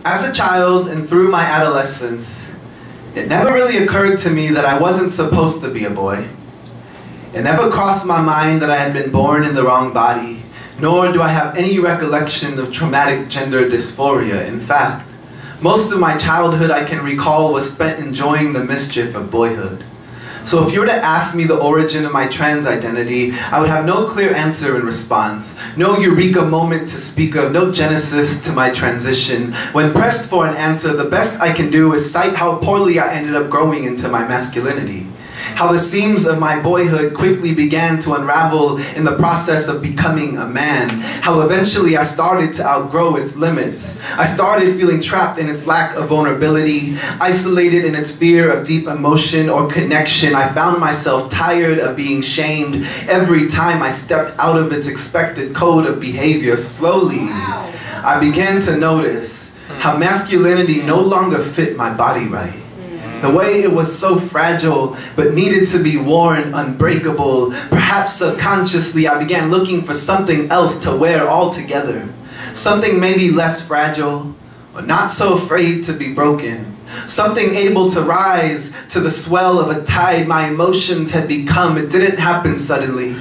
As a child and through my adolescence, it never really occurred to me that I wasn't supposed to be a boy. It never crossed my mind that I had been born in the wrong body, nor do I have any recollection of traumatic gender dysphoria. In fact, most of my childhood I can recall was spent enjoying the mischief of boyhood. So if you were to ask me the origin of my trans identity, I would have no clear answer in response, no eureka moment to speak of, no genesis to my transition. When pressed for an answer, the best I can do is cite how poorly I ended up growing into my masculinity. How the seams of my boyhood quickly began to unravel in the process of becoming a man. How eventually I started to outgrow its limits. I started feeling trapped in its lack of vulnerability, isolated in its fear of deep emotion or connection. I found myself tired of being shamed every time I stepped out of its expected code of behavior. Slowly, I began to notice how masculinity no longer fit my body right. The way it was so fragile, but needed to be worn unbreakable. Perhaps subconsciously, I began looking for something else to wear altogether. Something maybe less fragile, but not so afraid to be broken. Something able to rise to the swell of a tide my emotions had become. It didn't happen suddenly.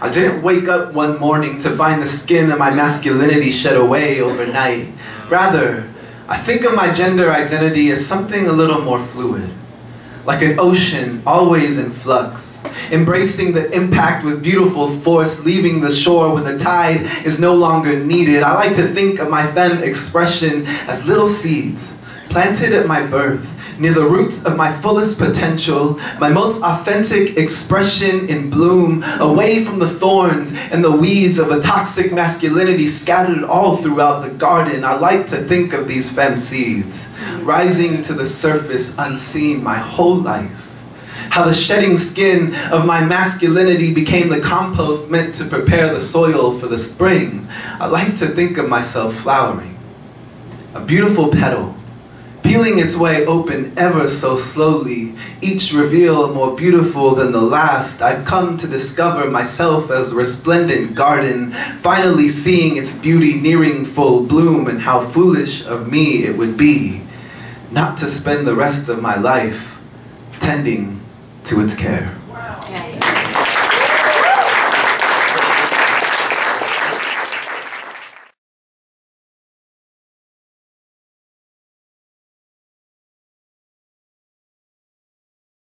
I didn't wake up one morning to find the skin of my masculinity shed away overnight. Rather, I think of my gender identity as something a little more fluid, like an ocean always in flux, embracing the impact with beautiful force, leaving the shore when the tide is no longer needed. I like to think of my femme expression as little seeds planted at my birth, near the roots of my fullest potential, my most authentic expression in bloom, away from the thorns and the weeds of a toxic masculinity scattered all throughout the garden. I like to think of these femme seeds, rising to the surface unseen my whole life. How the shedding skin of my masculinity became the compost meant to prepare the soil for the spring. I like to think of myself flowering, a beautiful petal, peeling its way open ever so slowly, each reveal more beautiful than the last. I've come to discover myself as a resplendent garden, finally seeing its beauty nearing full bloom, and how foolish of me it would be not to spend the rest of my life tending to its care.